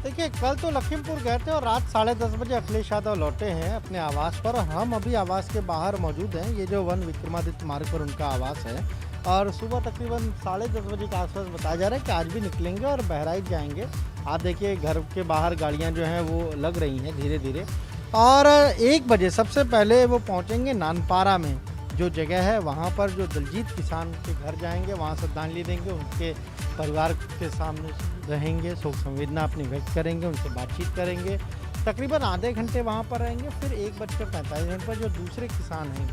देखिए, कल तो लखीमपुर गए थे और रात 10:30 बजे अखिलेश यादव लौटे हैं अपने आवास पर। हम अभी आवास के बाहर मौजूद हैं। ये जो वन विक्रमादित्य मार्ग पर उनका आवास है और सुबह तकरीबन 10:30 बजे के आसपास बताया जा रहा है कि आज भी निकलेंगे और बहराइच जाएंगे। आप देखिए, घर के बाहर गाड़ियां जो हैं वो लग रही हैं धीरे धीरे। और 1 बजे सबसे पहले वो पहुंचेंगे नानपारा में, जो जगह है वहाँ पर, जो दलजीत किसान के घर जाएंगे, वहाँ श्रद्धांजलि देंगे, उनके परिवार के सामने रहेंगे, शोक संवेदना अपनी व्यक्त करेंगे, उनसे बातचीत करेंगे। तकरीबन आधे घंटे वहाँ पर रहेंगे। फिर 1:45 पर जो दूसरे किसान हैं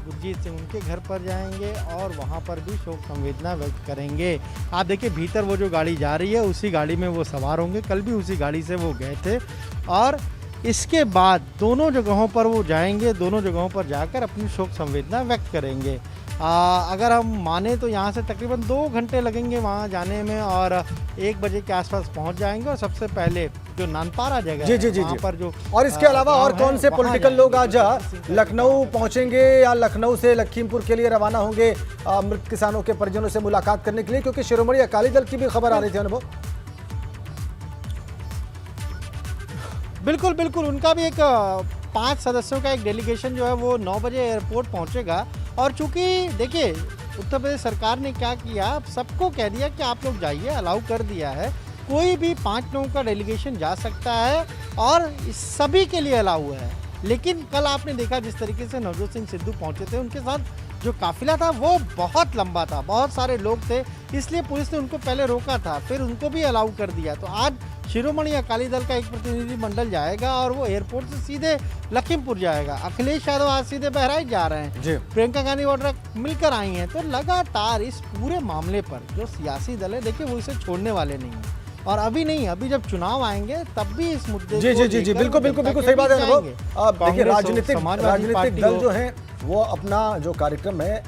गुरजीत सिंह, उनके घर पर जाएंगे और वहाँ पर भी शोक संवेदना व्यक्त करेंगे। आप देखिए, भीतर वो जो गाड़ी जा रही है उसी गाड़ी में वो सवार होंगे। कल भी उसी गाड़ी से वो गए थे और इसके बाद दोनों जगहों पर वो जाएंगे, दोनों जगहों पर जाकर अपनी शोक संवेदना व्यक्त करेंगे। अगर हम माने तो यहाँ से तकरीबन 2 घंटे लगेंगे वहाँ जाने में और 1 बजे के आसपास पहुँच जाएंगे। और सबसे पहले जो नानपारा जगह है वहाँ पर जो, और इसके अलावा और कौन से पॉलिटिकल लोग आज लखनऊ पहुंचेंगे या लखनऊ से लखीमपुर के लिए रवाना होंगे मृत किसानों के परिजनों से मुलाकात करने के लिए, क्योंकि शिरोमणि अकाली दल की भी खबर आ रही थी अनुभव। बिल्कुल बिल्कुल, उनका भी एक 5 सदस्यों का एक डेलीगेशन जो है वो 9 बजे एयरपोर्ट पहुंचेगा। और चूंकि देखिए, उत्तर प्रदेश सरकार ने क्या किया, सबको कह दिया कि आप लोग जाइए, अलाउ कर दिया है, कोई भी 5 लोगों का डेलीगेशन जा सकता है और सभी के लिए अलाउ है। लेकिन कल आपने देखा जिस तरीके से नवजोत सिंह सिद्धू पहुंचे थे, उनके साथ जो काफिला था वो बहुत लंबा था, बहुत सारे लोग थे, इसलिए पुलिस ने उनको पहले रोका था, फिर उनको भी अलाउ कर दिया। तो आज शिरोमणि अकाली दल का एक प्रतिनिधि मंडल जाएगा और वो एयरपोर्ट से सीधे लखीमपुर जाएगा। अखिलेश यादव आज सीधे बहराइच जा रहे हैं, प्रियंका गांधी वाड्रा मिलकर आई हैं। तो लगातार इस पूरे मामले पर जो सियासी दल है, देखिए, वो इसे छोड़ने वाले नहीं है। और अभी नहीं, अभी जब चुनाव आएंगे तब भी इस मुद्दे जी बिल्कुल सही बात है। देखिए, राजनीतिक दल जो है वो अपना जो कार्यक्रम है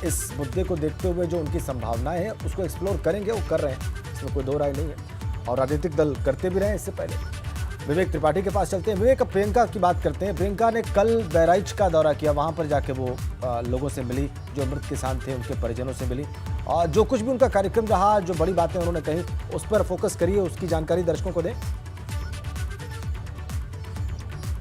इस मुद्दे को देखते हुए जो उनकी संभावनाएं हैं उसको एक्सप्लोर करेंगे, वो कर रहे हैं, इसमें कोई दो राय नहीं है और राजनीतिक दल करते भी रहे हैं। इससे पहले विवेक त्रिपाठी के पास चलते हैं। विवेक, प्रियंका की बात करते हैं। प्रियंका ने कल बहराइच का दौरा किया, वहां पर जाके वो लोगों से मिली, जो मृत किसान थे उनके परिजनों से मिली और जो कुछ भी उनका कार्यक्रम रहा, जो बड़ी बातें उन्होंने कही, उस पर फोकस करिए, उसकी जानकारी दर्शकों को दें।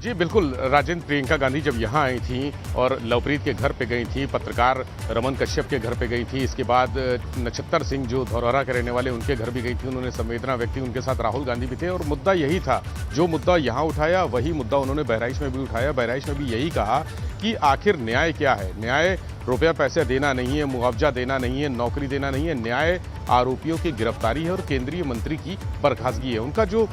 जी बिल्कुल राजेंद्र, प्रियंका गांधी जब यहाँ आई थी और लवप्रीत के घर पे गई थी, पत्रकार रमन कश्यप के घर पे गई थी, इसके बाद नक्षत्र सिंह जो धौरहरा के रहने वाले उनके घर भी गई थी, उन्होंने संवेदना व्यक्त की, उनके साथ राहुल गांधी भी थे और मुद्दा यही था, जो मुद्दा यहाँ उठाया वही मुद्दा उन्होंने बहराइच में भी उठाया। बहराइच में भी यही कहा कि आखिर न्याय क्या है। न्याय रुपया पैसे देना नहीं है, मुआवजा देना नहीं है, नौकरी देना नहीं है, न्याय आरोपियों की गिरफ्तारी है और केंद्रीय मंत्री की बर्खास्तगी है। उनका जो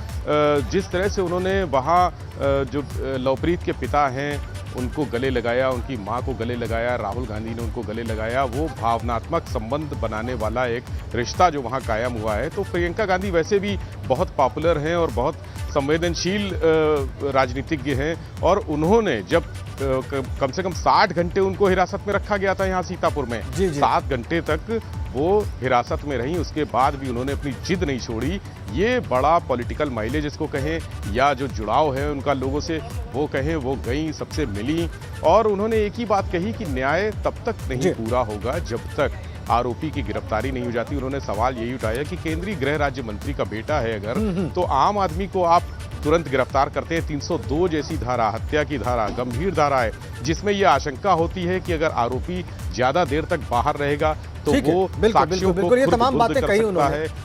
जिस तरह से उन्होंने वहाँ जो लवप्रीत के पिता हैं उनको गले लगाया, उनकी मां को गले लगाया, राहुल गांधी ने उनको गले लगाया, वो भावनात्मक संबंध बनाने वाला एक रिश्ता जो वहाँ कायम हुआ है। तो प्रियंका गांधी वैसे भी बहुत पॉपुलर हैं और बहुत संवेदनशील राजनीतिज्ञ हैं और उन्होंने जब कम से कम 60 घंटे उनको हिरासत में रखा गया था यहाँ सीतापुर में, 7 घंटे तक वो हिरासत में रहीं, उसके बाद भी उन्होंने अपनी जिद नहीं छोड़ी। ये बड़ा पॉलिटिकल माइलेज इसको कहें या जो जुड़ाव है उनका लोगों से वो कहें, वो गई, सबसे मिली और उन्होंने एक ही बात कही कि न्याय तब तक नहीं पूरा होगा जब तक आरोपी की गिरफ्तारी नहीं हो जाती। उन्होंने सवाल यही उठाया कि केंद्रीय गृह राज्य मंत्री का बेटा है अगर, तो आम आदमी को आप तुरंत गिरफ्तार करते हैं। 302 जैसी धारा, हत्या की धारा, गंभीर धारा है, जिसमें यह आशंका होती है कि अगर आरोपी ज्यादा देर तक बाहर रहेगा तो वो साक्ष्यों को ये तमाम बातें कही उन्होंने।